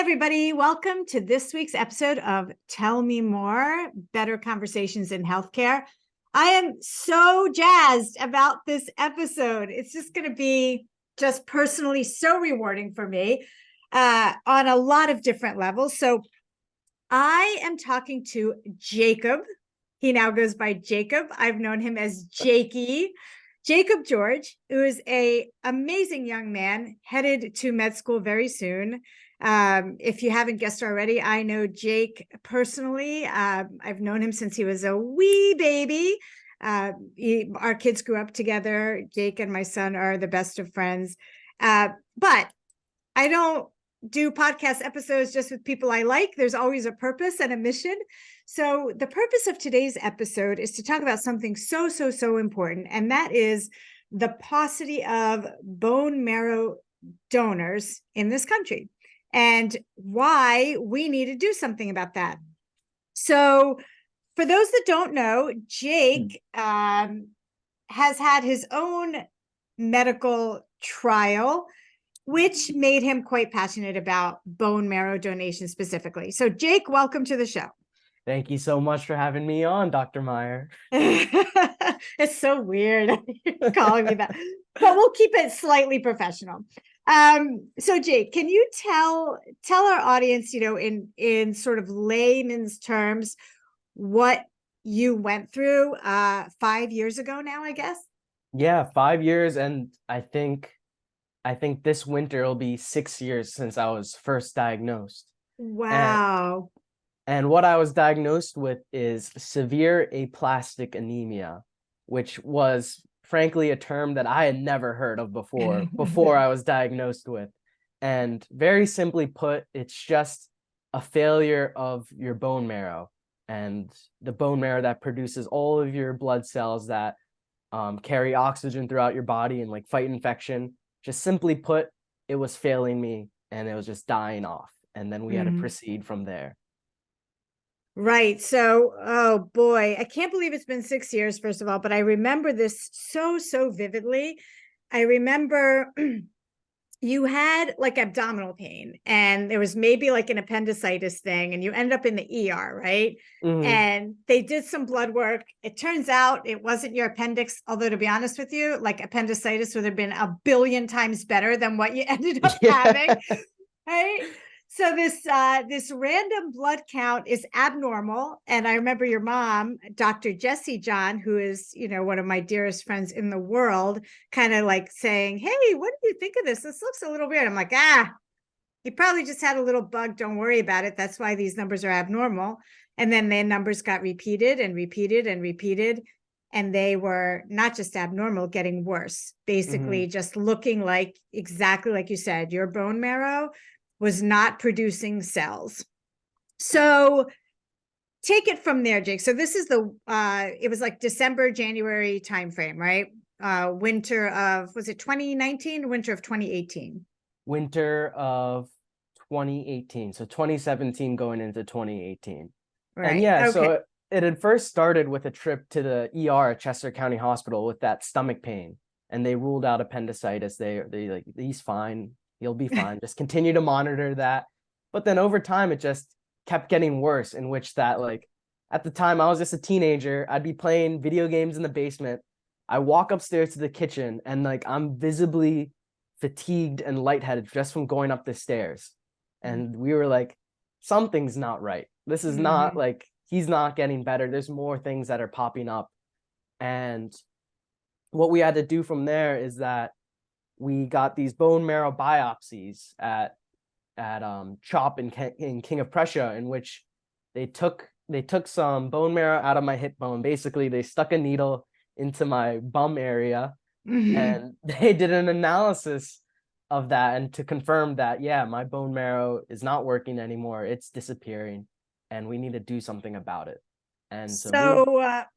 everybody. Welcome to this week's episode of Tell Me More, Better Conversations in Healthcare. I am so jazzed about this episode. It's just going to be just personally so rewarding for me on a lot of different levels. So I am talking to Jacob. He now goes by Jacob. I've known him as Jakey. Jacob George, who is an amazing young man headed to med school very soon. If you haven't guessed already, I know Jake personally. I've known him since he was a wee baby. Our kids grew up together. Jake and my son are the best of friends. But I don't do podcast episodes just with people I like. There's always a purpose and a mission. So the purpose of today's episode is to talk about something so important, and that is the paucity of bone marrow donors in this country and why we need to do something about that. So for those that don't know, Jake has had his own medical trial, which made him quite passionate about bone marrow donation specifically. So Jake, welcome to the show. Thank you so much for having me on, Dr. Meyer. It's so weird calling me that, but we'll keep it slightly professional. So Jake, can you tell our audience, in sort of layman's terms, what you went through 5 years ago now, I guess? Yeah, 5 years, and I think this winter will be 6 years since I was first diagnosed. Wow. And what I was diagnosed with is severe aplastic anemia, which was frankly a term that I had never heard of before I was diagnosed with. And very simply put, it's just a failure of your bone marrow, and the bone marrow that produces all of your blood cells that carry oxygen throughout your body and fight infection. Just simply put, it was failing me and it was just dying off. And then we had to proceed from there. Right. So, oh boy, I can't believe it's been 6 years, first of all, but I remember this so vividly. I remember you had abdominal pain, and there was maybe an appendicitis thing, and you ended up in the ER, right? And they did some blood work. It turns out it wasn't your appendix, although to be honest with you, appendicitis would have been a billion times better than what you ended up having, right? So this random blood count is abnormal. And I remember your mom, Dr. Jessie John, who is, one of my dearest friends in the world, kind of saying, "Hey, what do you think of this? This looks a little weird." I'm like, you probably just had a little bug. Don't worry about it. That's why these numbers are abnormal. And then their numbers got repeated and repeated and repeated. And they were not just abnormal, getting worse, basically just looking exactly like you said, your bone marrow was not producing cells. So take it from there, Jake. So this is it was December, January timeframe, right? Winter of, was it 2019? Winter of 2018? Winter of 2018. So 2017 going into 2018. Right. And yeah, okay. So it had first started with a trip to the ER at Chester County Hospital with that stomach pain. And they ruled out appendicitis. They he's fine. You'll be fine. Just continue to monitor that. But then over time, it just kept getting worse, in which that at the time I was just a teenager. I'd be playing video games in the basement. I walk upstairs to the kitchen and I'm visibly fatigued and lightheaded just from going up the stairs. And we were something's not right. This is not he's not getting better. There's more things that are popping up. And what we had to do from there is that we got these bone marrow biopsies at CHOP in King of Prussia, in which they took some bone marrow out of my hip bone. Basically, they stuck a needle into my bum area, and they did an analysis of that, and to confirm that, yeah, my bone marrow is not working anymore. It's disappearing, and we need to do something about it. And so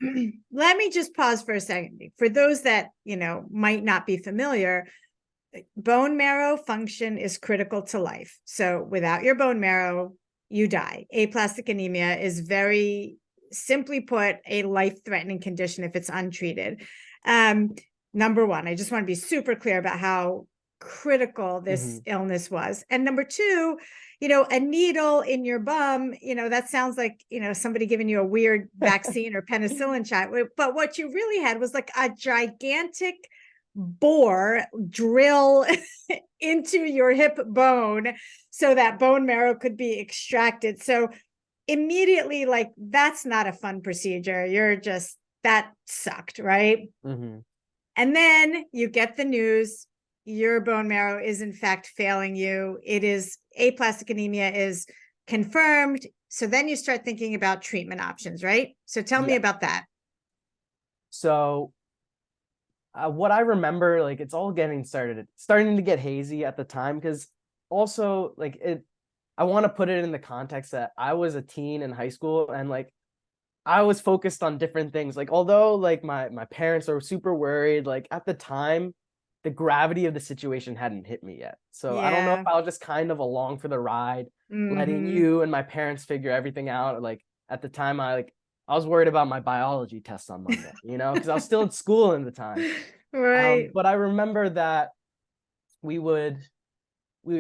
let me just pause for a second. For those that, might not be familiar, bone marrow function is critical to life. So without your bone marrow, you die. Aplastic anemia is, very simply put, a life-threatening condition if it's untreated. Number one, I just want to be super clear about how critical this Mhm. illness was. And number two, a needle in your bum, that sounds like, somebody giving you a weird vaccine or penicillin shot. But what you really had was like a gigantic bore drill into your hip bone so that bone marrow could be extracted. So immediately, like, that's not a fun procedure. That sucked, right? Mhm. And then you get the news, your bone marrow is in fact failing you. It is aplastic anemia is confirmed. So then you start thinking about treatment options, right? So tell me Yeah. about that. So what I remember, like, it's all starting to get hazy at the time, because also like I want to put it in the context that I was a teen in high school, and like I was focused on different things. Like, although like my parents are super worried, like at the time, the gravity of the situation hadn't hit me yet. So I don't know if Yeah. I was just kind of along for the ride, letting Mm-hmm. you and my parents figure everything out. Like at the time, I was worried about my biology test on Monday, because I was still at school at the time. Right. But I remember that we would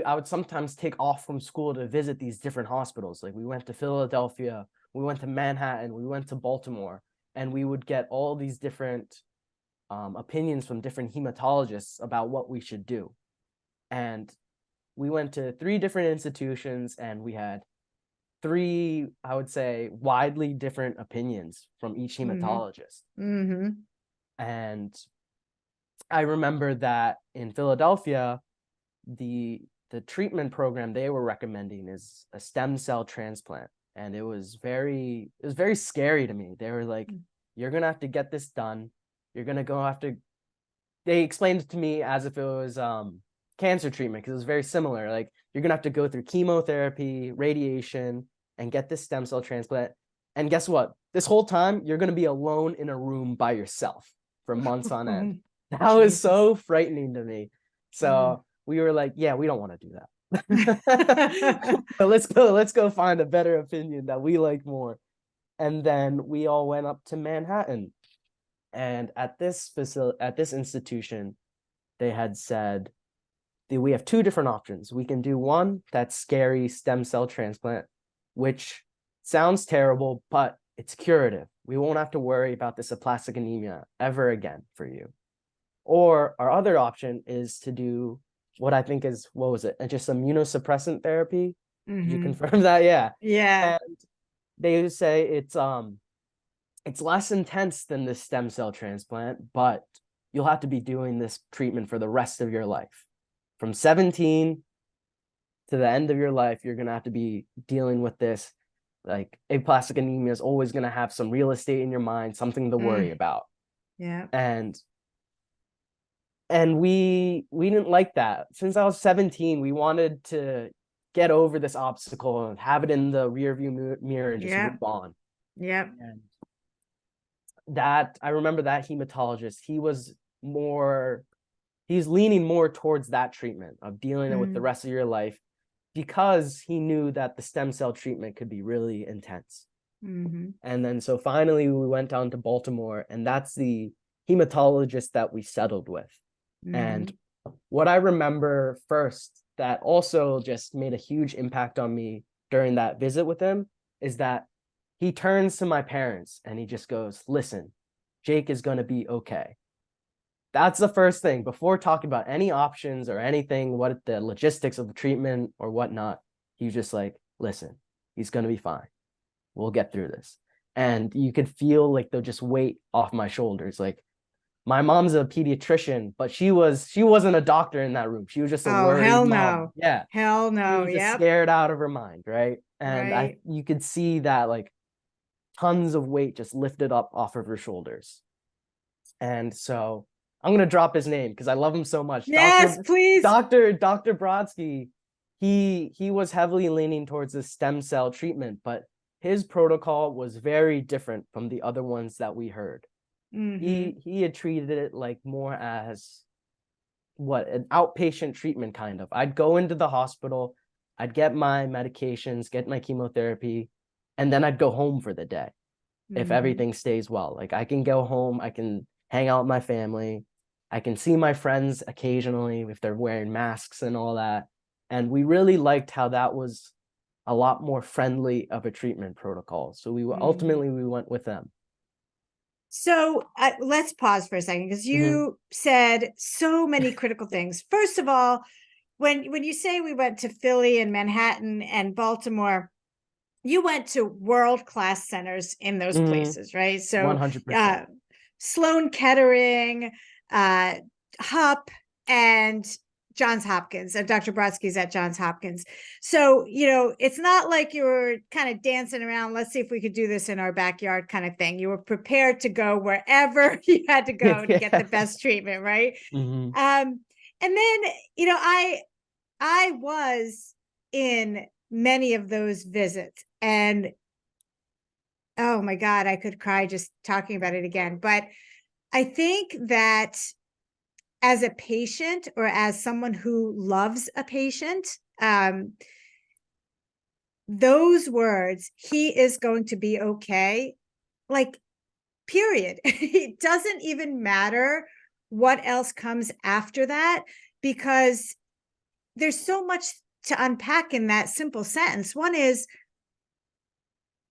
I would sometimes take off from school to visit these different hospitals. Like we went to Philadelphia, we went to Manhattan, we went to Baltimore, and we would get all these different opinions from different hematologists about what we should do. And we went to 3 different institutions, and we had 3, I would say, widely different opinions from each Mm-hmm. hematologist. Mm-hmm. And I remember that in Philadelphia, the treatment program they were recommending is a stem cell transplant, and it was very scary to me. They were like, you're gonna have to get this done, you're gonna go have to they explained it to me as if it was cancer treatment, because it was very similar. Like, you're gonna have to go through chemotherapy, radiation, and get this stem cell transplant. And guess what, this whole time you're gonna be alone in a room by yourself for months on end. Oh, That was Jesus. so frightening to me. So we were like, yeah, we don't want to do that. Mm. But let's go find a better opinion that we like more. And then we all went up to Manhattan. And at this institution, they had said that we have 2 different options. We can do one, that's scary stem cell transplant, which sounds terrible, but it's curative. We won't have to worry about this aplastic anemia ever again for you. Or our other option is to do what I think is, what was it? Just immunosuppressant therapy. Did you Mm-hmm. confirm that? Yeah. Yeah. And they say it's less intense than this stem cell transplant, but you'll have to be doing this treatment for the rest of your life. From 17 to the end of your life, you're going to have to be dealing with this. Like, aplastic anemia is always going to have some real estate in your mind, something to worry about. Yeah. And we didn't like that. Since I was 17, we wanted to get over this obstacle and have it in the rear view mirror and just Yeah. move on. Yeah. And that, I remember that hematologist, he's leaning more towards that treatment of dealing with the rest of your life, because he knew that the stem cell treatment could be really intense. Mm-hmm. And then so finally we went down to Baltimore, and that's the hematologist that we settled with. And what I remember first that also just made a huge impact on me during that visit with him is that he turns to my parents and he just goes, listen, Jake is going to be okay. That's the first thing. Before talking about any options or anything, what the logistics of the treatment or whatnot, he's just like, listen, he's going to be fine. We'll get through this. And you could feel like the just weight off my shoulders. Like, my mom's a pediatrician, but she wasn't a doctor in that room. She was just a Oh, worried hell mom. no. Yeah. Hell She no. was just Yep. scared out of her mind, right? And Right. you could see that, like, tons of weight just lifted up off of her shoulders. And so I'm gonna drop his name because I love him so much. Yes, please. Dr. Brodsky, he was heavily leaning towards the stem cell treatment, but his protocol was very different from the other ones that we heard. Mm-hmm. He had treated it like more as an outpatient treatment kind of. I'd go into the hospital, I'd get my medications, get my chemotherapy, and then I'd go home for the day if Mm-hmm. everything stays well. Like, I can go home, I can hang out with my family, I can see my friends occasionally if they're wearing masks and all that. And we really liked how that was a lot more friendly of a treatment protocol. So ultimately we went with them. So let's pause for a second, because Mhm. you said so many critical things. First of all, when you say we went to Philly and Manhattan and Baltimore, you went to world-class centers in those Mhm. places, right? So 100%. Sloan Kettering, Hupp, and Johns Hopkins, and Dr. Brodsky's at Johns Hopkins. So, it's not like you were kind of dancing around, let's see if we could do this in our backyard kind of thing. You were prepared to go wherever you had to go to get the Yeah. best treatment, right? Mhm. And then, I was in many of those visits, and oh my God, I could cry just talking about it again. But I think that as a patient, or as someone who loves a patient, those words, "he is going to be okay," like, period. It doesn't even matter what else comes after that, because there's so much to unpack in that simple sentence. One is,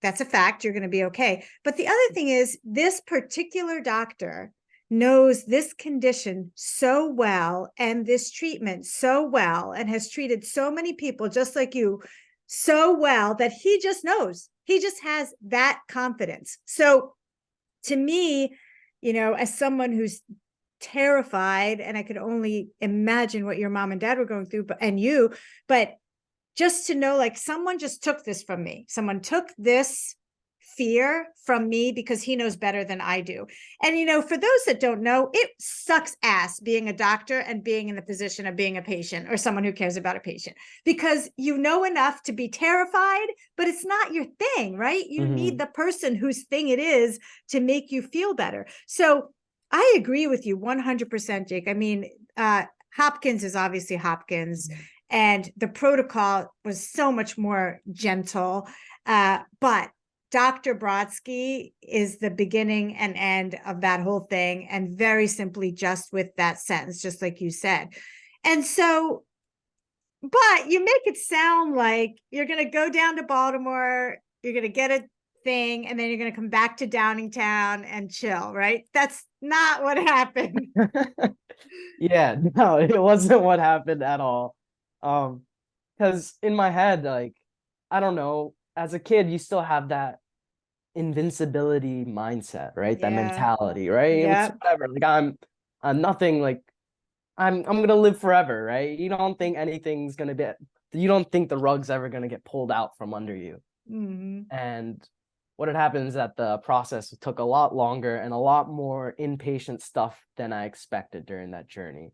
that's a fact, you're going to be okay. But the other thing is, this particular doctor knows this condition so well, and this treatment so well, and has treated so many people just like you so well, that he just knows. He just has that confidence. So to me, as someone who's terrified, and I could only imagine what your mom and dad were going through, but just to know, like, someone just took this from me. Someone took this fear from me, because he knows better than I do. And, for those that don't know, it sucks ass being a doctor and being in the position of being a patient, or someone who cares about a patient, because you know enough to be terrified, but it's not your thing, right? You need Mhm. the person whose thing it is to make you feel better. So I agree with you 100%, Jake. I mean, Hopkins is obviously Hopkins, and the protocol was so much more gentle. But Dr. Brodsky is the beginning and end of that whole thing, and very simply just with that sentence, just like you said. And so, but you make it sound like you're going to go down to Baltimore, you're going to get a thing, and then you're going to come back to Downingtown and chill, right? That's not what happened. Yeah, no, it wasn't what happened at all. Because in my head, like, I don't know, as a kid, you still have that invincibility mindset, right? That Yeah. mentality, right? It's Yep. whatever. Like I'm nothing. Like I'm gonna live forever, right? You don't think anything's gonna be. You don't think the rug's ever gonna get pulled out from under you. Mm-hmm. And what had happened is that the process took a lot longer and a lot more inpatient stuff than I expected during that journey.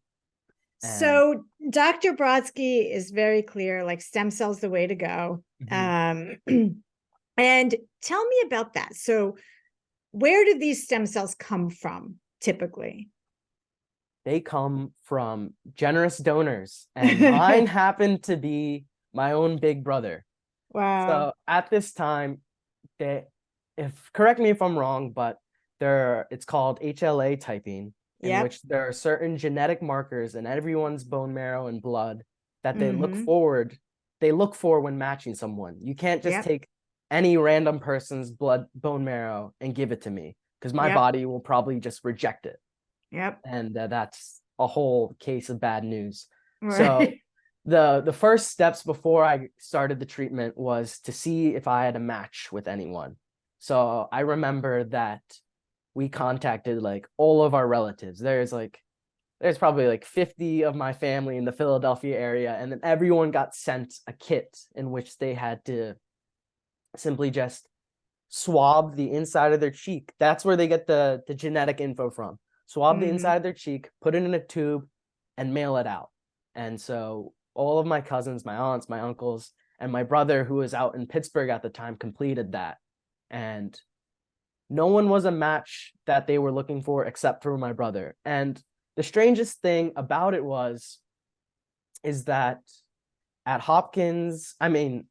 And So Dr. Brodsky is very clear, like, stem cells the way to go. mhm, Um, and tell me about that. So where do these stem cells come from typically? they come from generous donors, and mine happened to be my own big brother. Wow. So at this time, they, if correct me if I'm wrong, but it's called HLA typing, in Yep. which there are certain genetic markers in everyone's bone marrow and blood that Mm-hmm. they look for when matching someone. You can't just Yep. take any random person's blood bone marrow and give it to me, because my Yep. body will probably just reject it, Yep. and that's a whole case of bad news. So Right. the first steps before I started the treatment was to see if I had a match with anyone. So I remember that we contacted like all of our relatives. There's probably like 50 of my family in the Philadelphia area, and then everyone got sent a kit in which they had to simply just swab the inside of their cheek. That's where they get the genetic info from. Swab the Mm-hmm. inside of their cheek, put it in a tube, and mail it out. And so all of my cousins, my aunts, my uncles, and my brother, who was out in Pittsburgh at the time, completed that. And no one was a match that they were looking for except for my brother. And the strangest thing about it is that at Hopkins, in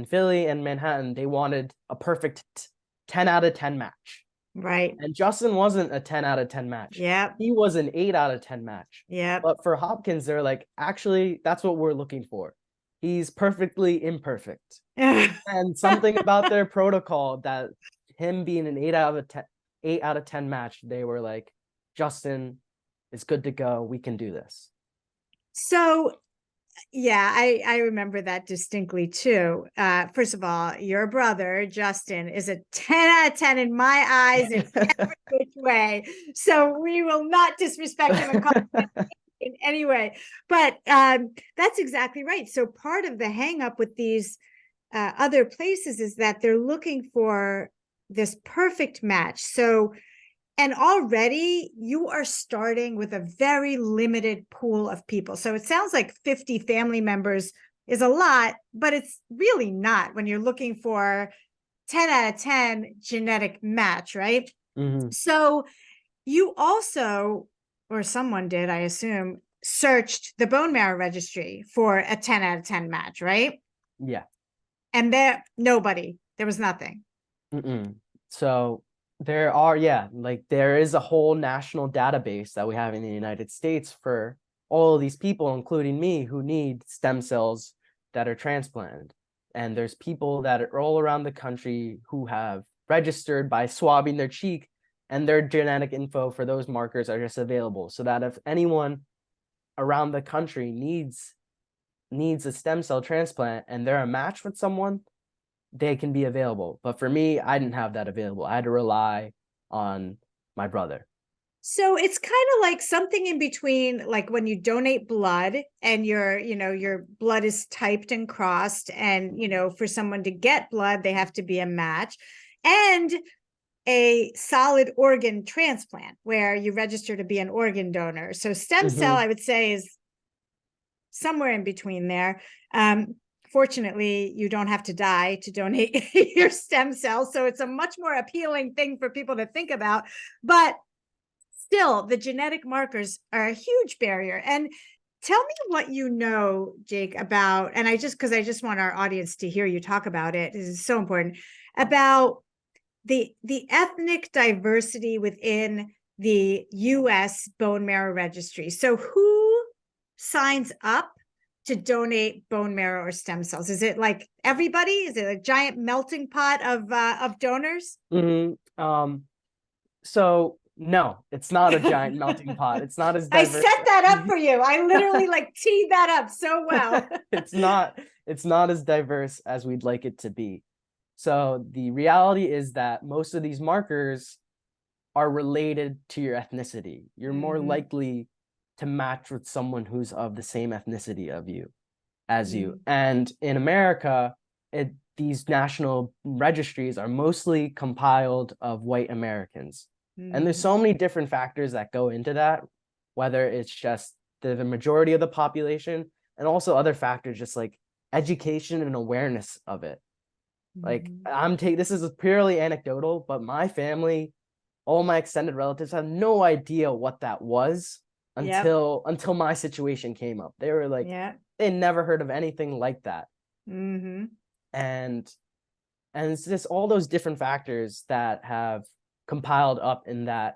Philly and Manhattan, they wanted a perfect 10 out of 10 match. Right. And Justin wasn't a 10 out of 10 match. Yep. He was an 8 out of 10 match. Yep. But for Hopkins, they're like, actually, that's what we're looking for. He's perfectly imperfect. And something about their protocol, that him being an 8 out of 10 match, they were like, Justin is good to go. We can do this. So yeah, I remember that distinctly too. First of all, your brother, Justin, is a 10 out of 10 in my eyes in every which way. So we will not disrespect him and call him in any way. But that's exactly right. So part of the hang up with these other places is that they're looking for this perfect match. So, and already you are starting with a very limited pool of people. So it sounds like 50 family members is a lot, but it's really not when you're looking for 10 out of 10 genetic match, right? Mhm. So you also, or someone did, I assume, searched the bone marrow registry for a 10 out of 10 match, right? Yeah. And there was nothing. Mm-mm. So there are, like there is a whole national database that we have in the United States for all of these people, including me, who need stem cells that are transplanted. And there's people that are all around the country who have registered by swabbing their cheek, and their genetic info for those markers are just available, so that if anyone around the country needs a stem cell transplant and they're a match with someone, they can be available. But for me, I didn't have that available. I had to rely on my brother. So it's kind of like something in between, like when you donate blood and your blood is typed and crossed, and, for someone to get blood, they have to be a match, and a solid organ transplant where you register to be an organ donor. So stem cell, I would say, is somewhere in between there. Fortunately, you don't have to die to donate your stem cells. So it's a much more appealing thing for people to think about. But still, the genetic markers are a huge barrier. And tell me what you know, Jake, about, and because I just want our audience to hear you talk about it. This is so important, about the ethnic diversity within the US bone marrow registry. So who signs up to donate bone marrow or stem cells? Is it like everybody? Is it a giant melting pot of donors? So no, it's not a giant melting pot. It's not as I diverse. set that up for you. I literally teed that up so well. It's not as diverse as we'd like it to be. So the reality is that most of these markers are related to your ethnicity. You're more likely to match with someone who's of the same ethnicity as you. And in America, these national registries are mostly compiled of white Americans. And there's so many different factors that go into that, whether it's just the majority of the population, and also other factors just like education and awareness of it. Like this is purely anecdotal, but my family, all my extended relatives have no idea what that was until my situation came up. They were like, they never heard of anything like that. And it's just all those different factors that have compiled up in that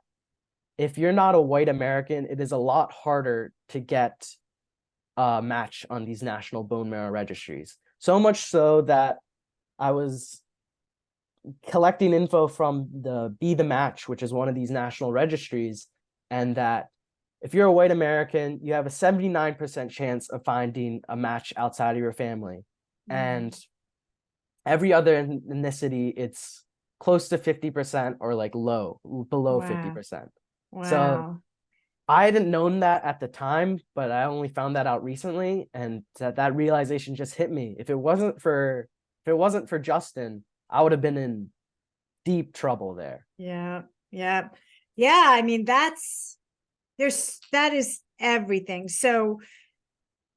if you're not a white American, it is a lot harder to get a match on these national bone marrow registries. So much so that I was collecting info from the Be the Match, which is one of these national registries, and that if you're a white American, you have a 79% chance of finding a match outside of your family. And every other ethnicity, it's close to 50% or like below 50%. So I hadn't known that at the time, but I only found that out recently, and that realization just hit me. If it wasn't for Justin, I would have been in deep trouble there. Yeah. I mean, that is everything. So,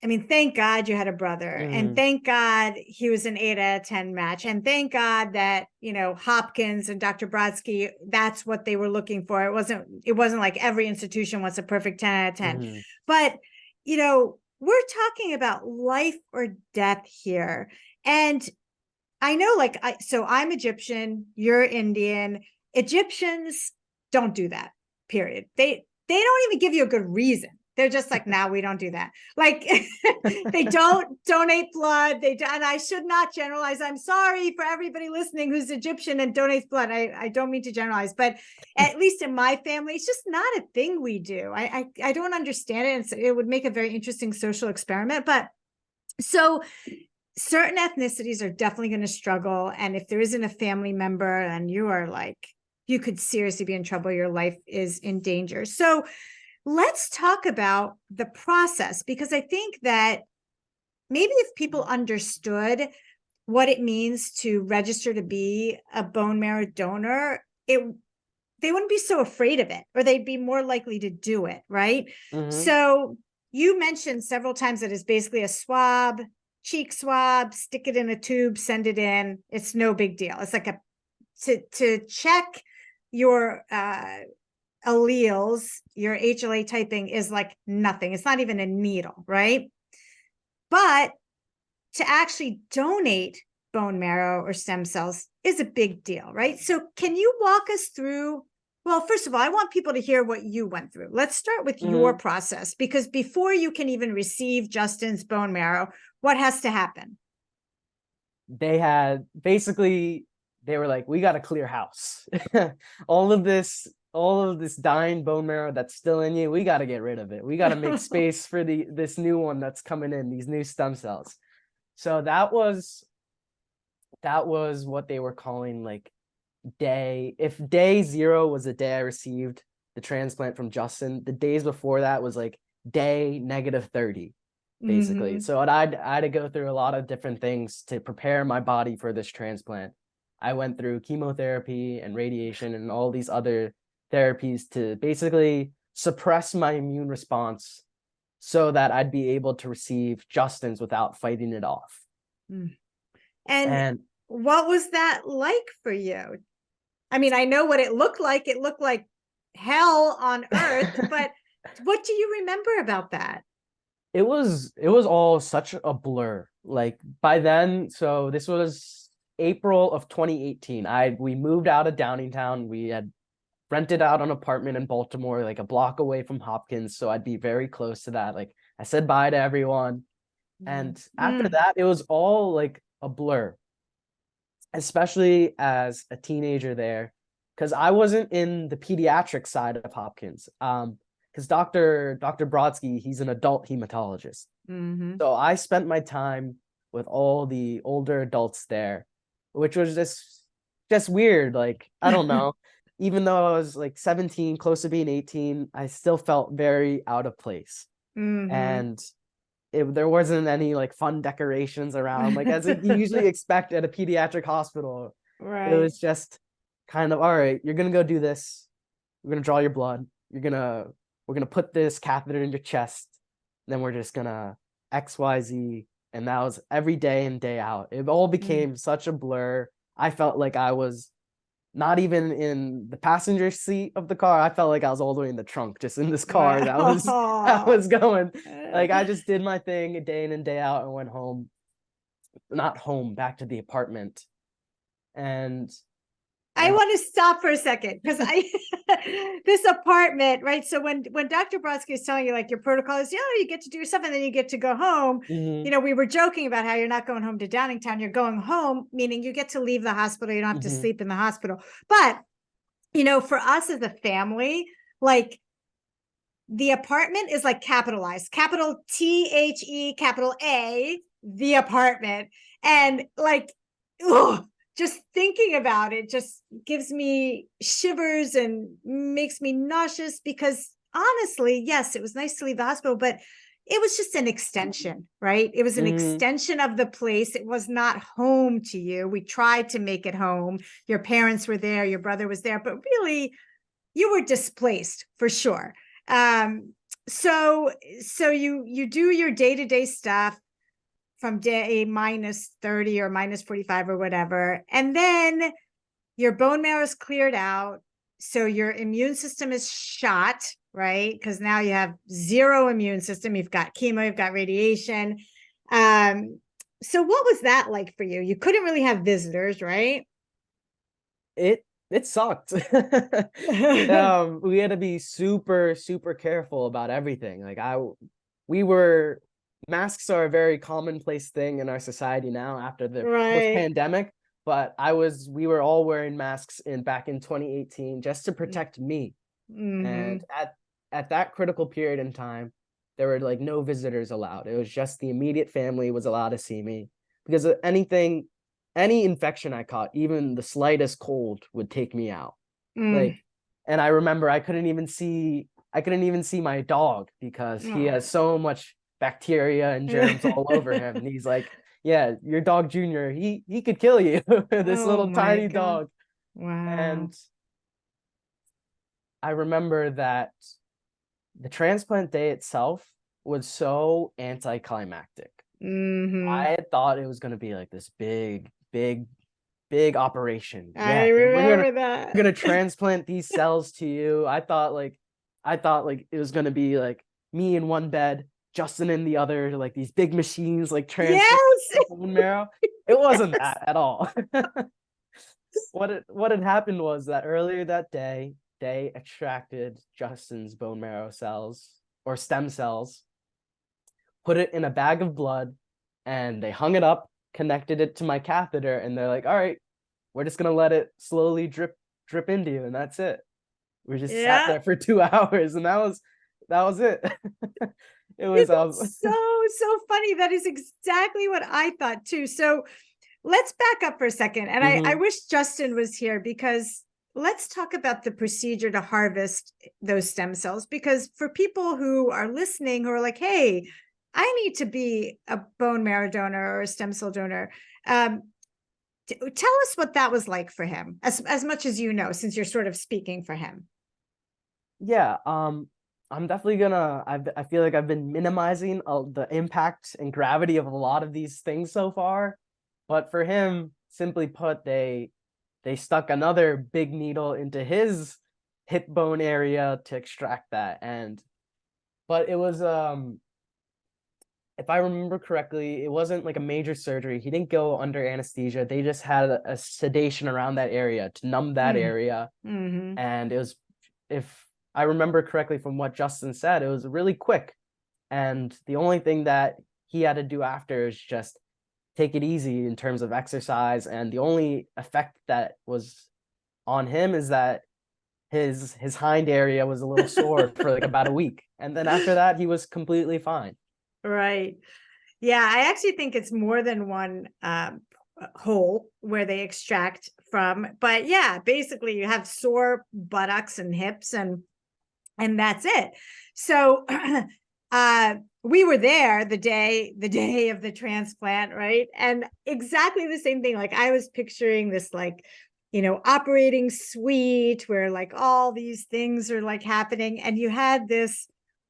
I mean, thank God you had a brother, and thank God he was an 8 out of 10 match. And thank God that, Hopkins and Dr. Brodsky, that's what they were looking for. It wasn't like every institution wants a perfect 10 out of 10, but, we're talking about life or death here. And I know, so I'm Egyptian, you're Indian. Egyptians don't do that, period. They don't even give you a good reason. They're just like, nah, we don't do that. Like they don't donate blood. And I should not generalize. I'm sorry for everybody listening who's Egyptian and donates blood. I don't mean to generalize, but at least in my family, it's just not a thing we do. I don't understand it. And so it would make a very interesting social experiment. But so certain ethnicities are definitely going to struggle. And if there isn't a family member and you are like, you could seriously be in trouble, your life is in danger. So let's talk about the process, because I think that maybe if people understood what it means to register to be a bone marrow donor, they wouldn't be so afraid of it, or they'd be more likely to do it, right? So you mentioned several times that it's basically a swab, cheek swab, stick it in a tube, send it in. It's no big deal. It's like to check your alleles, your HLA typing is like nothing. It's not even a needle, right? But to actually donate bone marrow or stem cells is a big deal, right? So can you walk us through? Well, first of all, I want people to hear what you went through. Let's start with your process, because before you can even receive Justin's bone marrow, what has to happen? They had basically, they were like, we got to clear house. all of this dying bone marrow that's still in you, we got to get rid of it. We got to make space for this new one that's coming in, these new stem cells. So that was what they were calling like if day 0 was the day I received the transplant from Justin, the days before that was like day -30, basically. So I had to go through a lot of different things to prepare my body for this transplant. I went through chemotherapy and radiation and all these other therapies to basically suppress my immune response so that I'd be able to receive Justin's without fighting it off. And what was that like for you? I mean, I know what it looked like. It looked like hell on earth, but what do you remember about that? It was all such a blur. Like by then, so this was April of 2018. We moved out of Downingtown. We had rented out an apartment in Baltimore, like a block away from Hopkins. So I'd be very close to that. Like I said bye to everyone. And after that, it was all like a blur, especially as a teenager there, because I wasn't in the pediatric side of Hopkins. Because Dr. Brodsky, he's an adult hematologist. So I spent my time with all the older adults there, which was just weird. Like, I don't know. Even though I was like 17, close to being 18, I still felt very out of place. And there wasn't any like fun decorations around, like as you usually expect at a pediatric hospital. Right. It was just kind of, all right, you're gonna go do this. We're gonna draw your blood. We're gonna put this catheter in your chest. Then we're just gonna XYZ. And that was every day in, day out. It all became such a blur. I felt like I was not even in the passenger seat of the car. I felt like I was all the way in the trunk, just in this car that was going. Like I just did my thing day in and day out and went home. Not home, back to the apartment. And I want to stop for a second, because this apartment, right? So when Dr. Brodsky is telling you like your protocol is, you get to do your stuff and then you get to go home. We were joking about how you're not going home to Downingtown. You're going home, meaning you get to leave the hospital. You don't have to sleep in the hospital. But, for us as a family, like the apartment is like capitalized, capital THE, capital A, the apartment. And like, just thinking about it just gives me shivers and makes me nauseous, because honestly, yes, it was nice to leave the hospital, but it was just an extension, right? It was an extension of the place. It was not home to you. We tried to make it home. Your parents were there, your brother was there, but really you were displaced for sure. So you do your day-to-day stuff from day -30 or -45 or whatever. And then your bone marrow is cleared out. So your immune system is shot, right? Because now you have zero immune system. You've got chemo, you've got radiation. So what was that like for you? You couldn't really have visitors, right? It it sucked. We had to be super, super careful about everything. We were, masks are a very commonplace thing in our society now after the Right. post-pandemic, but we were all wearing masks back in 2018 just to protect me. Mm-hmm. And at that critical period in time, there were like no visitors allowed. It was just the immediate family was allowed to see me because any infection I caught, even the slightest cold would take me out. Mm. Like, and I remember I couldn't even see my dog because he Oh. has so much bacteria and germs all over him. And he's like, yeah, your dog Junior, he could kill you. This Oh little my tiny God. dog. Wow. And I remember that the transplant day itself was so anticlimactic. Mm-hmm. I thought it was going to be like this big, big, big operation. I Yeah, remember we're that. gonna transplant these cells to you. I thought like it was gonna be like me in one bed, Justin in the other, like these big machines like transplant Yes. bone marrow. It wasn't Yes. that at all. What had happened was that earlier that day, they extracted Justin's bone marrow cells or stem cells, put it in a bag of blood, and they hung it up, connected it to my catheter, and they're like, all right, we're just gonna let it slowly drip into you, and that's it. We just sat Yeah. there for 2 hours, and that was it. It Yeah, was that's so funny. That is exactly what I thought too. So let's back up for a second. And I mhm. wish Justin was here because let's talk about the procedure to harvest those stem cells. Because for people who are listening who are like, hey, I need to be a bone marrow donor or a stem cell donor. Um, tell us what that was like for him, as much as you know, since you're sort of speaking for him. Yeah, I'm definitely gonna. I feel like I've been minimizing the impact and gravity of a lot of these things so far, but for him, simply put, they stuck another big needle into his hip bone area to extract that, and but it was if I remember correctly, it wasn't like a major surgery. He didn't go under anesthesia. They just had a sedation around that area to numb that Mm. area. Mm-hmm. And it was, if I remember correctly from what Justin said, it was really quick. And the only thing that he had to do after is just take it easy in terms of exercise. And the only effect that was on him is that his hind area was a little sore for like about a week. And then after that, he was completely fine. Right. Yeah, I actually think it's more than one hole where they extract from. But yeah, basically you have sore buttocks and hips and that's it. So we were there the day of the transplant, right? And exactly the same thing. Like I was picturing this like, operating suite where like all these things are like happening. And you had this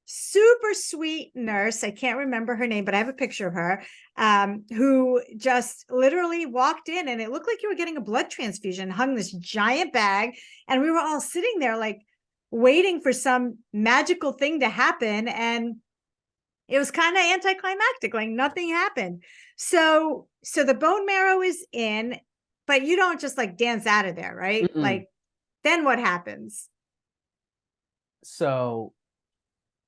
super sweet nurse. I can't remember her name, but I have a picture of her, who just literally walked in and it looked like you were getting a blood transfusion, hung this giant bag. And we were all sitting there like waiting for some magical thing to happen. And it was kind of anticlimactic, like nothing happened. So the bone marrow is in, but you don't just like dance out of there, right? Mm-mm. Like then what happens? So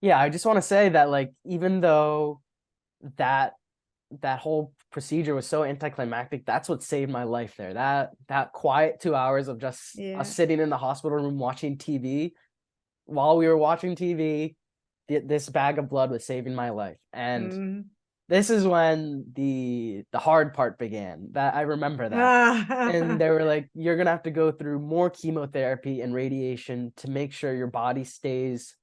yeah, I just want to say that like even though that that whole procedure was so anticlimactic, that's what saved my life there. That quiet 2 hours of just us Yeah. sitting in the hospital room watching TV. While we were watching TV, this bag of blood was saving my life. And Mm. this is when the hard part began. That I remember that. And they were like, you're gonna have to go through more chemotherapy and radiation to make sure your body stays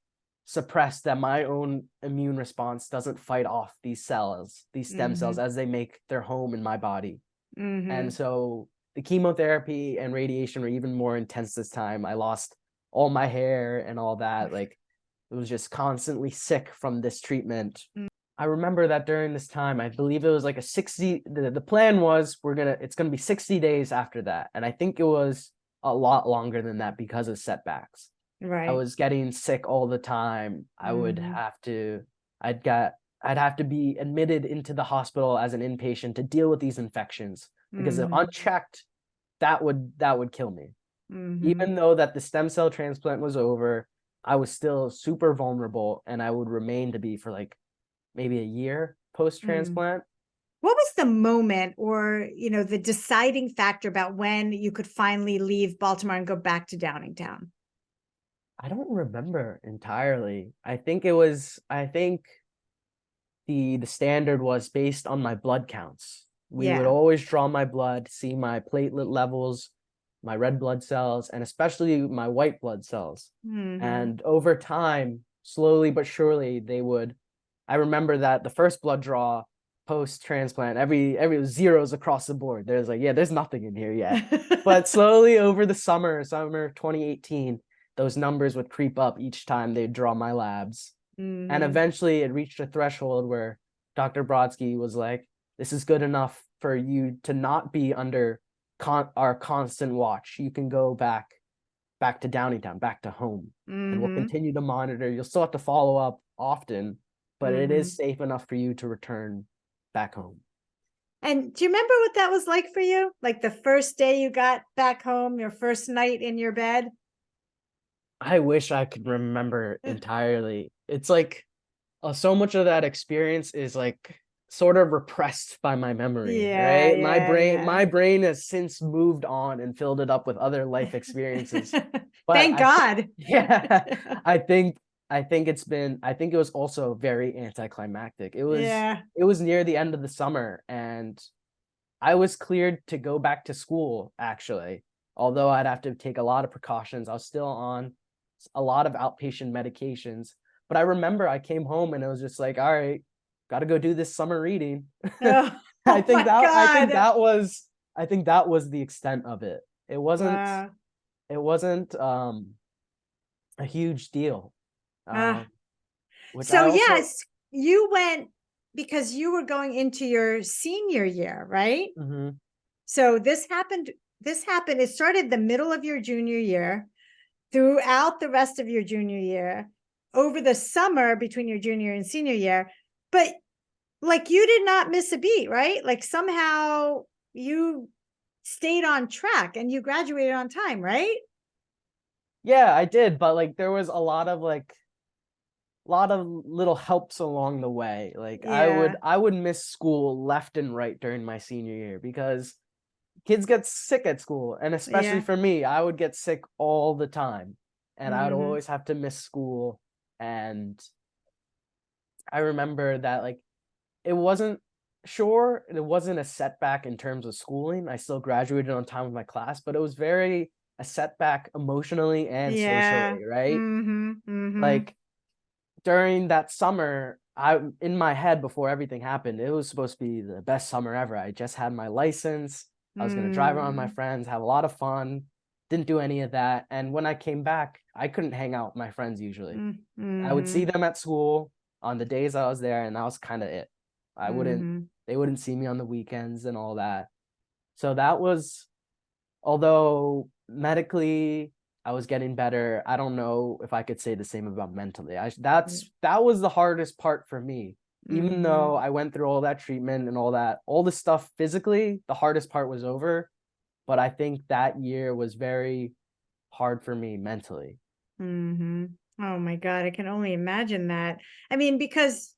suppressed, that my own immune response doesn't fight off these cells, these stem cells, Mm-hmm. as they make their home in my body. And Mm-hmm. so the chemotherapy and radiation were even more intense this time. I lost all my hair and all that. Like it was just constantly sick from this treatment. I remember that during this time, I believe it was like a 60, the plan was it's gonna be 60 days after that. And I think it was a lot longer than that because of setbacks. I Right. was getting sick all the time. Mm-hmm. I'd got, I'd have to be admitted into the hospital as an inpatient to deal with these infections because if Mm-hmm. unchecked, that would kill me. Mm-hmm. Even though that the stem cell transplant was over, I was still super vulnerable, and I would remain to be for like maybe a year post Mm. transplant. What was the moment or, the deciding factor about when you could finally leave Baltimore and go back to Downingtown? I don't remember entirely. I think the standard was based on my blood counts. We would Yeah. always draw my blood, see my platelet levels, my red blood cells, and especially my white blood cells. Mm-hmm. And over time, slowly but surely, I remember that the first blood draw post transplant, every zeros across the board. There's like, yeah, there's nothing in here yet. But slowly over the summer 2018, those numbers would creep up each time they'd draw my labs. And Mm-hmm. eventually it reached a threshold where Dr. Brodsky was like, this is good enough for you to not be under our constant watch. You can go back to Downingtown, back to home, and we'll Mm-hmm. continue to monitor. You'll still have to follow up often, but it Mm-hmm. is safe enough for you to return back home. And do you remember what that was like for you? Like the first day you got back home, your first night in your bed? I wish I could remember entirely. It's like so much of that experience is like sort of repressed by my memory, Yeah, right? yeah, yeah. My brain has since moved on and filled it up with other life experiences. But Thank God. yeah, I think I think it was also very anticlimactic. Yeah. It was near the end of the summer, and I was cleared to go back to school actually. Although I'd have to take a lot of precautions. I was still on a lot of outpatient medications. But I remember I came home and it was just like, all right, got to go do this summer reading. Oh, oh my God. I think that was the extent of it. Wow. It wasn't a huge deal. Uh, Um, which I so also yes, you went because you were going into your senior year, right? Mhm. So this happened. It started the middle of your junior year, throughout the rest of your junior year, over the summer between your junior and senior year. But like you did not miss a beat, right? Like somehow you stayed on track and you graduated on time, right? Yeah, I did, but like there was a lot of little helps along the way. Like Yeah. I would miss school left and right during my senior year because kids get sick at school, and especially Yeah. for me, I would get sick all the time, and I would Mm-hmm. always have to miss school. And I remember that like it wasn't it wasn't a setback in terms of schooling. I still graduated on time with my class, but it was very a setback emotionally and Yeah. socially, right? Mm-hmm. Mm-hmm. Like during that summer, I in my head before everything happened, it was supposed to be the best summer ever. I just had my license. I was gonna drive around with my Mm-hmm. friends, have a lot of fun. Didn't do any of that. And when I came back, I couldn't hang out with my friends usually. I would see Mm-hmm. them at school on the days I was there, and that was kind of it. I wouldn't Mm-hmm. they wouldn't see me on the weekends and all that. So that was although medically I was getting better, I don't know if I could say the same about mentally. That was the hardest part for me. Even Mm-hmm. though I went through all that treatment and all the stuff physically, the hardest part was over. But I think that year was very hard for me mentally. Mm-hmm. Oh my God, I can only imagine that. I mean, because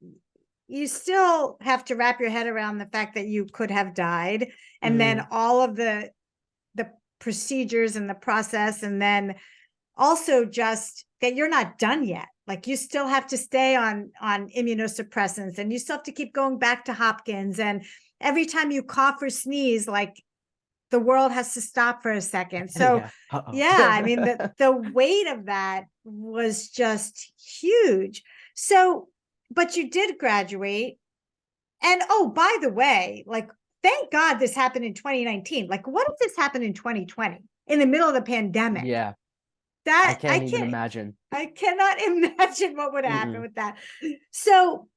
you still have to wrap your head around the fact that you could have died, and Hmm. then all of the procedures and the process, and then also just that you're not done yet. Like you still have to stay on immunosuppressants, and you still have to keep going back to Hopkins, and every time you cough or sneeze, like the world has to stop for a second. So Yeah. Uh-oh. yeah, I mean the weight of that was just huge. So, but you did graduate. And oh, by the way, like thank God this happened in 2019. Like what if this happened in 2020 in the middle of the pandemic? Yeah, I That can't even imagine. I cannot imagine what would happen Mm-mm. with that. So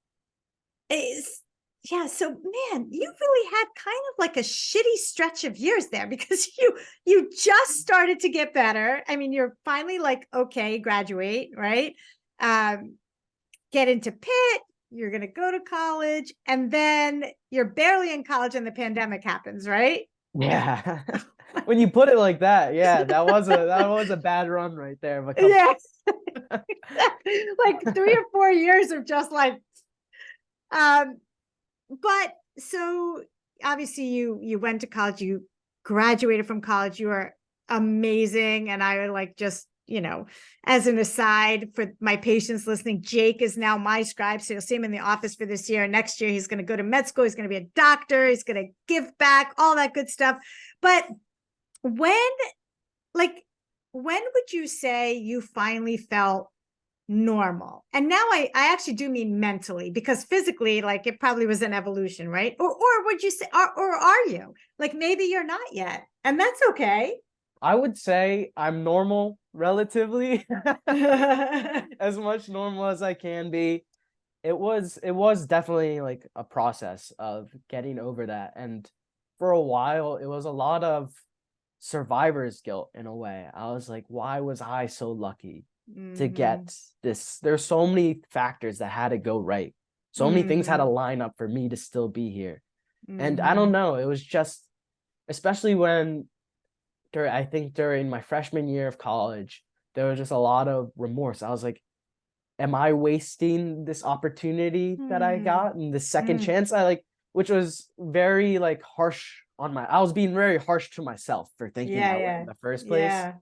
is yeah, so man, you really had kind of like a shitty stretch of years there because you just started to get better. I mean, you're finally like, okay, graduate, right? Um, get into Pitt, you're gonna go to college, and then you're barely in college and the pandemic happens, right? Yeah. When you put it like that, yeah, that was a bad run right there. But Yeah. Like 3 or 4 years of just like, um, but so obviously you went to college, you graduated from college, you are amazing. And I would like just, as an aside for my patients listening, Jake is now my scribe. So you'll see him in the office for this year. Next year, he's going to go to med school. He's going to be a doctor. He's going to give back, all that good stuff. But when, when would you say you finally felt normal? And now I actually do mean mentally, because physically, like it probably was an evolution, right? Or would you say, or are you like, maybe you're not yet, and that's okay. I would say I'm normal relatively, as much normal as I can be. It was definitely like a process of getting over that. And for a while, it was a lot of survivor's guilt in a way. I was like, why was I so lucky to get this? There's so many factors that had to go right. So many things had to line up for me to still be here. And I don't know, it was just, especially when I think during my freshman year of college, there was just a lot of remorse. I was like, am I wasting this opportunity that I got and the second chance? Which was very like harsh on I was being very harsh to myself for thinking that way in the first place.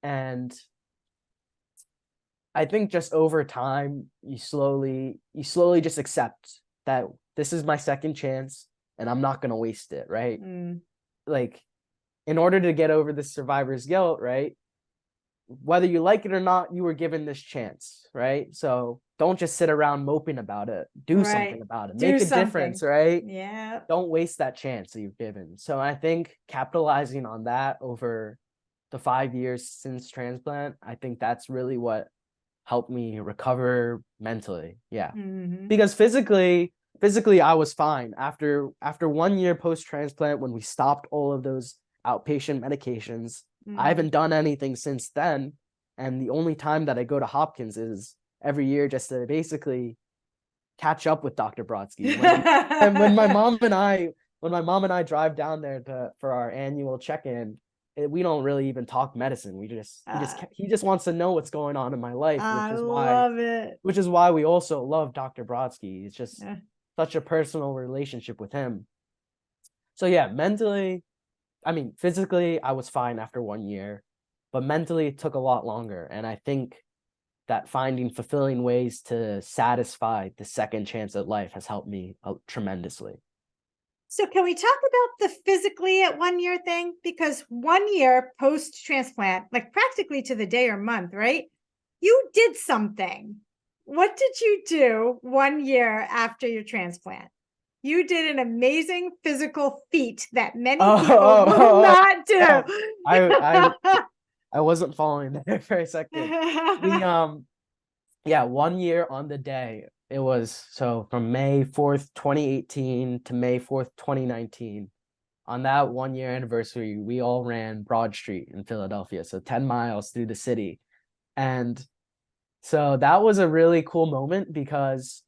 And I think just over time, you slowly just accept that this is my second chance and I'm not going to waste it. Right. Like, in order to get over this survivor's guilt, right? Whether you like it or not, you were given this chance, right? So don't just sit around moping about it. Do something about it. Make a difference, right? Yeah. Don't waste that chance that you've given. So I think capitalizing on that over the 5 years since transplant, I think that's really what helped me recover mentally. Yeah. Because physically I was fine after 1 year post transplant, when we stopped all of those outpatient medications. I haven't done anything since then, and the only time that I go to Hopkins is every year just to basically catch up with Dr. Brodsky. And when my mom and I drive down there for our annual check-in, we don't really even talk medicine. He just wants to know what's going on in my life, which is why we also love Dr. Brodsky. It's just such a personal relationship with him. So yeah, physically, I was fine after 1 year, but mentally it took a lot longer. And I think that finding fulfilling ways to satisfy the second chance at life has helped me tremendously. So can we talk about the physically at 1 year thing? Because 1 year post transplant, like practically to the day or month, right? You did something. What did you do 1 year after your transplant? You did an amazing physical feat that many people will not do. I wasn't following there for a second. We 1 year on the day. It was so from May 4th, 2018 to May 4th, 2019. On that 1 year anniversary, we all ran Broad Street in Philadelphia, so 10 miles through the city. And so that was a really cool moment because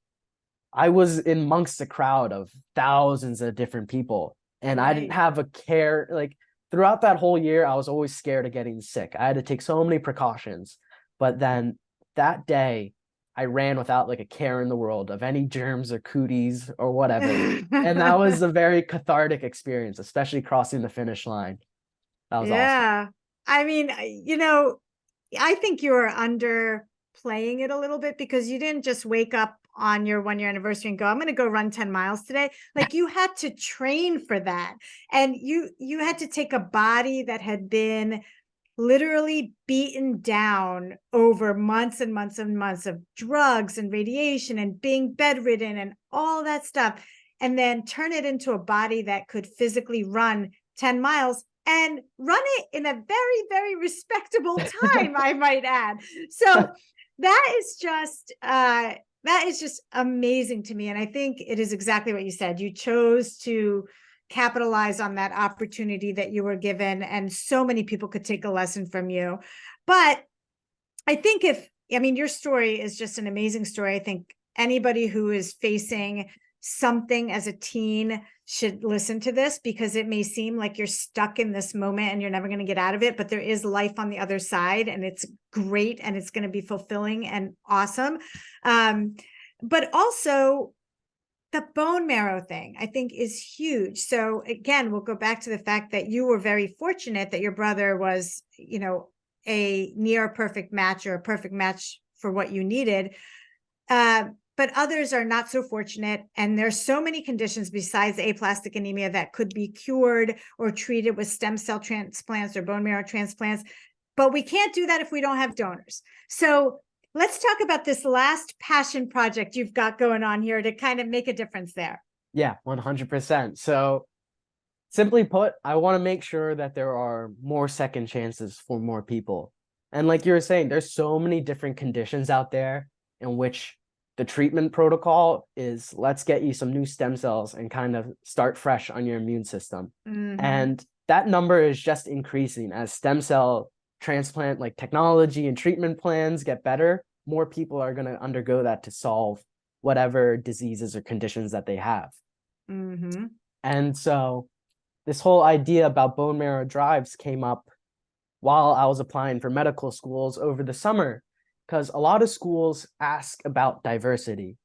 I was amongst a crowd of thousands of different people, and I didn't have a care. Like, throughout that whole year, I was always scared of getting sick. I had to take so many precautions, but then that day I ran without like a care in the world of any germs or cooties or whatever. And that was a very cathartic experience, especially crossing the finish line. That was awesome. I mean, I think you were underplaying it a little bit, because you didn't just wake up on your 1 year anniversary and go, I'm going to go run 10 miles today. Like, you had to train for that. And you had to take a body that had been literally beaten down over months and months and months of drugs and radiation and being bedridden and all that stuff, and then turn it into a body that could physically run 10 miles and run it in a very, very respectable time, I might add. So that is just amazing to me. And I think it is exactly what you said. You chose to capitalize on that opportunity that you were given, and so many people could take a lesson from you. But I think your story is just an amazing story. I think anybody who is facing something as a teen should listen to this, because it may seem like you're stuck in this moment and you're never going to get out of it, but there is life on the other side, and it's great, and it's going to be fulfilling and awesome. But also the bone marrow thing, I think, is huge. So again, we'll go back to the fact that you were very fortunate that your brother was, a near perfect match, or a perfect match for what you needed. But others are not so fortunate. And there's so many conditions besides aplastic anemia that could be cured or treated with stem cell transplants or bone marrow transplants. But we can't do that if we don't have donors. So let's talk about this last passion project you've got going on here to kind of make a difference there. Yeah, 100%. So simply put, I want to make sure that there are more second chances for more people. And like you were saying, there's so many different conditions out there in which the treatment protocol is, let's get you some new stem cells and kind of start fresh on your immune system. And that number is just increasing as stem cell transplant like technology and treatment plans get better. More people are going to undergo that to solve whatever diseases or conditions that they have. And so this whole idea about bone marrow drives came up while I was applying for medical schools over the summer, because a lot of schools ask about diversity.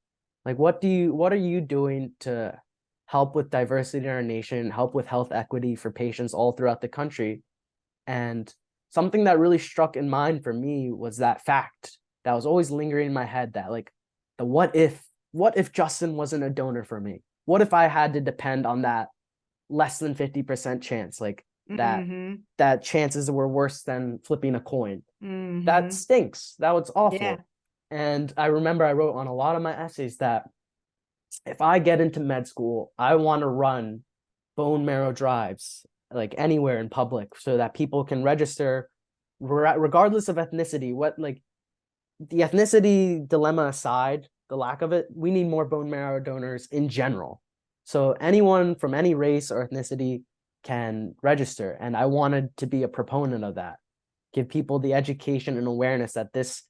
Like, what are you doing to help with diversity in our nation, help with health equity for patients all throughout the country? And something that really struck in mind for me was that fact that was always lingering in my head, that like the what if Justin wasn't a donor for me? What if I had to depend on that less than 50% chance, like that chances were worse than flipping a coin? That stinks. That was awful. Yeah. And I remember I wrote on a lot of my essays that if I get into med school, I want to run bone marrow drives like anywhere in public so that people can register regardless of ethnicity. What, like, the ethnicity dilemma aside, the lack of it, we need more bone marrow donors in general. So anyone from any race or ethnicity can register. And I wanted to be a proponent of that, give people the education and awareness that this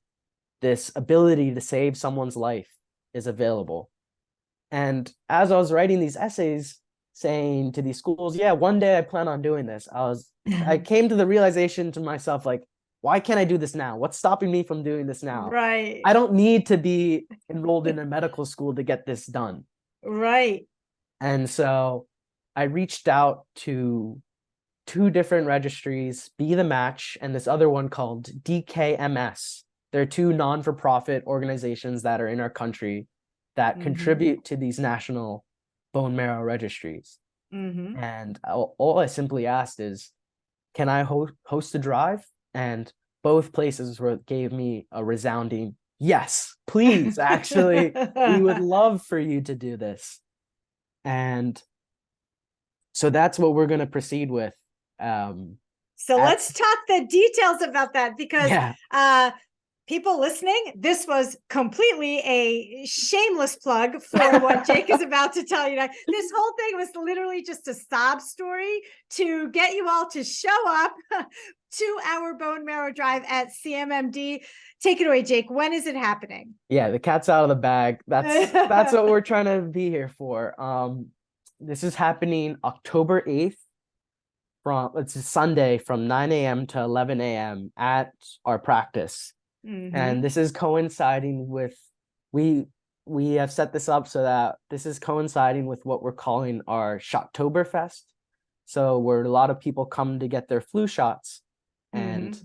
ability to save someone's life is available. And as I was writing these essays saying to these schools, yeah, one day I plan on doing this, I came to the realization to myself, like, why can't I do this now? What's stopping me from doing this now? Right. I don't need to be enrolled in a medical school to get this done. Right. And so I reached out to 2 different registries, Be the Match and this other one called DKMS. They're 2 non-for-profit organizations that are in our country that contribute to these national bone marrow registries. And all I simply asked is, can I host a drive? And both places gave me a resounding yes, please. Actually, we would love for you to do this. And so that's what we're going to proceed with. So let's talk the details about that, because people listening, this was completely a shameless plug for what Jake is about to tell you. This whole thing was literally just a sob story to get you all to show up to our bone marrow drive at CMMD. Take it away, Jake. When is it happening? Yeah, the cat's out of the bag. That's what we're trying to be here for. This is happening October 8th. It's a Sunday from 9 a.m. to 11 a.m. at our practice. And this is coinciding with, we have set this up so that this is coinciding with what we're calling our Shottoberfest. So where a lot of people come to get their flu shots. And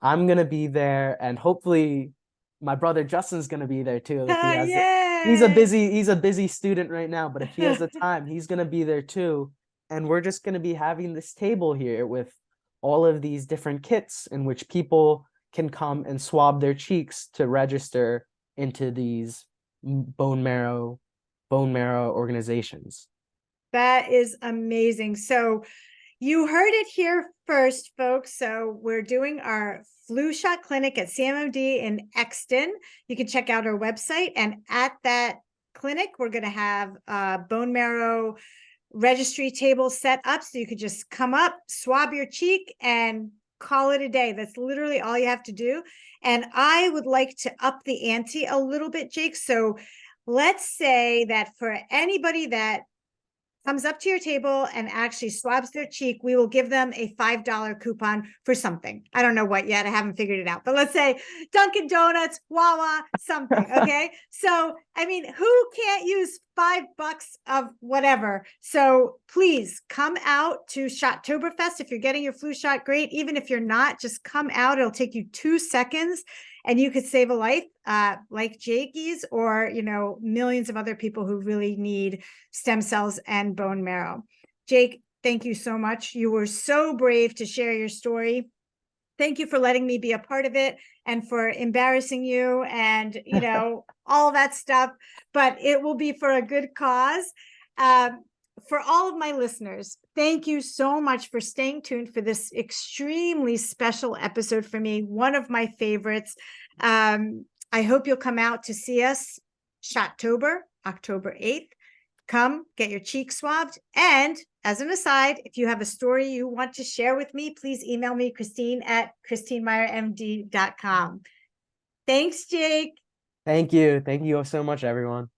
I'm going to be there, and hopefully my brother Justin's going to be there too. If he's a busy student right now, but if he has the time, he's going to be there too. And we're just going to be having this table here with all of these different kits in which people can come and swab their cheeks to register into these bone marrow organizations. That is amazing. So you heard it here first, folks. So we're doing our flu shot clinic at CMMD in Exton. You can check out our website, and at that clinic, we're going to have a bone marrow registry table set up, so you could just come up, swab your cheek, and call it a day. That's literally all you have to do. And I would like to up the ante a little bit, Jake. So let's say that for anybody that comes up to your table and actually swabs their cheek, we will give them a $5 coupon for something. I don't know what yet. I haven't figured it out, but let's say Dunkin' Donuts, Wawa, something. Okay. So, I mean, who can't use $5 of whatever? So please come out to Shottoberfest. If you're getting your flu shot, great. Even if you're not, just come out. It'll take you 2 seconds and you could save a life, like Jakey's, or, millions of other people who really need stem cells and bone marrow. Jake, thank you so much. You were so brave to share your story. Thank you for letting me be a part of it and for embarrassing you and, all that stuff, but it will be for a good cause. For all of my listeners, thank you so much for staying tuned for this extremely special episode for me, one of my favorites. I hope you'll come out to see us Shottober, October 8th. Come get your cheek swabbed. And as an aside, if you have a story you want to share with me, please email me, Christine@ChristineMeyerMD.com. Thanks, Jake. Thank you. Thank you so much, everyone.